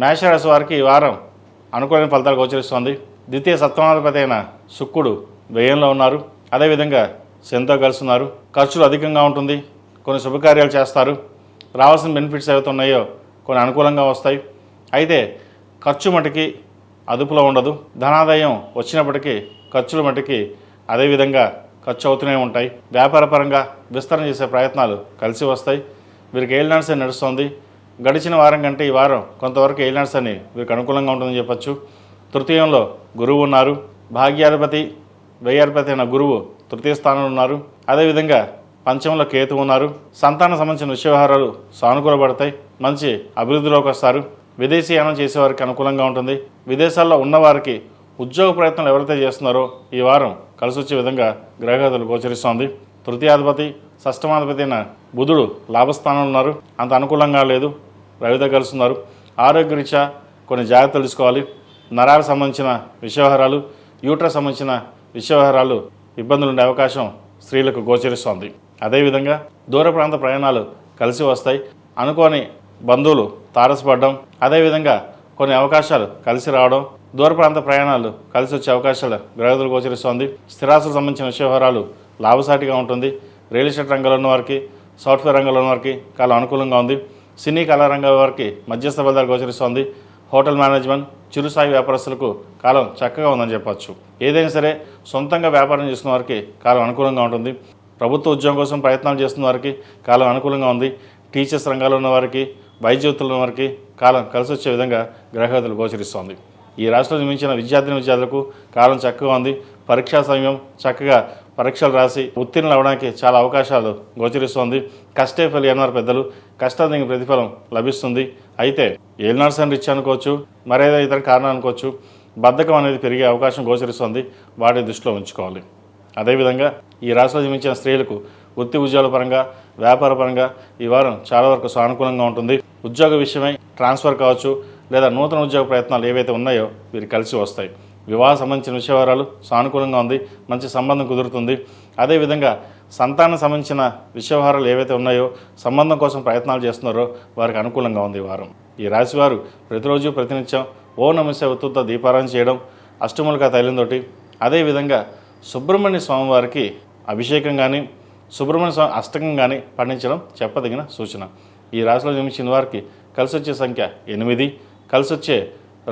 మేషరాశి వారికి ఈ వారం అనుకూలమైన ఫలితాలు గోచరిస్తోంది. ద్వితీయ సప్తమాధిపతి అయిన శుక్రుడు వ్యయంలో ఉన్నారు. అదేవిధంగా శనితో కలిసి ఉన్నారు. ఖర్చులు అధికంగా ఉంటుంది. కొన్ని శుభకార్యాలు చేస్తారు. రావాల్సిన బెనిఫిట్స్ ఏవైతే ఉన్నాయో కొన్ని అనుకూలంగా వస్తాయి. అయితే ఖర్చు మటుకి అదుపులో ఉండదు. ధనాదాయం వచ్చినప్పటికీ ఖర్చులు మటుకి అదేవిధంగా ఖర్చు అవుతూనే ఉంటాయి. వ్యాపారపరంగా విస్తరణ చేసే ప్రయత్నాలు కలిసి వస్తాయి. వీరికి ఏలినాడ్స్ అని నడుస్తుంది. గడిచిన వారం కంటే ఈ వారం కొంతవరకు ఏలినాడ్స్ అని వీరికి అనుకూలంగా ఉంటుందని చెప్పచ్చు. తృతీయంలో గురువు ఉన్నారు. భాగ్యాధిపతి వ్యయాధిపతి అయిన గురువు తృతీయ స్థానంలో ఉన్నారు. అదేవిధంగా పంచమంలో కేతు ఉన్నారు. సంతానం సంబంధించిన విషయ వ్యవహారాలు సానుకూలపడతాయి. మంచి అభివృద్ధిలోకి వస్తారు. విదేశీయానం చేసేవారికి అనుకూలంగా ఉంటుంది. విదేశాల్లో ఉన్నవారికి ఉద్యోగ ప్రయత్నాలు ఎవరైతే చేస్తున్నారో ఈ వారం కలిసి వచ్చే విధంగా గ్రహగతులు గోచరిస్తోంది. తృతీయాధిపతి షష్టమాధిపతి అయిన బుధుడు లాభస్థానంలో ఉన్నారు. అంత అనుకూలంగా లేదు. రవితో కలుస్తున్నారు. ఆరోగ్యరీత్యా కొన్ని జాగ్రత్తలు తీసుకోవాలి. నరాలకు సంబంధించిన విషయ వ్యవహారాలు, యూట్రస్ సంబంధించిన విషయ వ్యవహారాలు ఇబ్బందులు ఉండే అవకాశం స్త్రీలకు గోచరిస్తోంది. అదేవిధంగా దూర ప్రాంత ప్రయాణాలు కలిసి వస్తాయి. అనుకోని బంధువులు తారసపడడం, అదేవిధంగా కొన్ని అవకాశాలు కలిసి రావడం, దూర ప్రాంత ప్రయాణాలు కలిసి వచ్చే అవకాశాలు గ్రహగతులు గోచరిస్తోంది. స్థిరాస్తులకు సంబంధించిన విషయ వ్యవహారాలు లాభసాటిగా ఉంటుంది. రియల్ ఎస్టేట్ రంగంలో ఉన్న వారికి, సాఫ్ట్వేర్ రంగంలో ఉన్న వారికి కాలం అనుకూలంగా ఉంది. సినీ కళా రంగం వారికి మధ్యస్థ ఫలితాలు గోచరిస్తోంది. హోటల్ మేనేజ్మెంట్, చిరుస్థాయి వ్యాపారస్తులకు కాలం చక్కగా ఉందని చెప్పచ్చు. ఏదైనా సరే సొంతంగా వ్యాపారం చేసుకున్న వారికి కాలం అనుకూలంగా ఉంటుంది. ప్రభుత్వ ఉద్యోగం కోసం ప్రయత్నాలు చేస్తున్న వారికి కాలం అనుకూలంగా ఉంది. టీచర్స్ రంగాల్లో ఉన్న వారికి, వైద్య వృత్తుల్లో ఉన్న వారికి కాలం కలిసి వచ్చే విధంగా గ్రహగతులు గోచరిస్తోంది. ఈ రాష్ట్రంలో జన్మించిన విద్యార్థులకు కాలం చక్కగా ఉంది. పరీక్షా సమయం చక్కగా పరీక్షలు రాసి ఉత్తీర్ణులు అవ్వడానికి చాలా అవకాశాలు గోచరిస్తోంది. కష్టే ఫలి అన్నారు పెద్దలు. కష్టానికి ప్రతిఫలం లభిస్తుంది. అయితే ఏలినాడ్స్ అని రిచ్ అనుకోవచ్చు, మరేదో ఇతర కారణం అనుకోవచ్చు. బద్ధకం అనేది పెరిగే అవకాశం గోచరిస్తుంది. వాటిని దృష్టిలో ఉంచుకోవాలి. అదేవిధంగా ఈ రాష్ట్రంలో జన్మించిన స్త్రీలకు వృత్తి ఉద్యోగాల పరంగా, వ్యాపార పరంగా ఈ వారం చాలా వరకు సానుకూలంగా ఉంటుంది. ఉద్యోగ విషయమై ట్రాన్స్ఫర్ కావచ్చు, లేదా నూతన ఉద్యోగ ప్రయత్నాలు ఏవైతే ఉన్నాయో వీరు కలిసి వస్తాయి. వివాహ సంబంధించిన విషయవరాలు సానుకూలంగా ఉంది. మంచి సంబంధం కుదురుతుంది. అదేవిధంగా సంతానం సంబంధించిన విషయవహారాలు ఏవైతే ఉన్నాయో, సంబంధం కోసం ప్రయత్నాలు చేస్తున్నారో వారికి అనుకూలంగా ఉంది ఈ వారం. ఈ రాశివారు ప్రతిరోజు ప్రతినిత్యం ఓ నమస్య ఒత్తుతో దీపారాయణ చేయడం, అష్టములుగా తైలంతోటి, అదేవిధంగా సుబ్రహ్మణ్య స్వామి వారికి అభిషేకం కానీ, సుబ్రహ్మణ్య స్వామి అష్టకం కానీ పండించడం చెప్పదగిన సూచన. ఈ రాశిలో జన్మించిన వారికి కలిసి వచ్చే సంఖ్య 8, కలిసి వచ్చే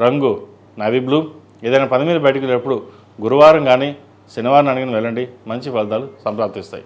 రంగు నావీ బ్లూ. ఏదైనా పని మీద బయటకు వెళ్ళేటప్పుడు గురువారం కానీ శనివారం అడిగిన వెళ్ళండి. మంచి ఫలితాలు సంప్రాప్తిస్తాయి.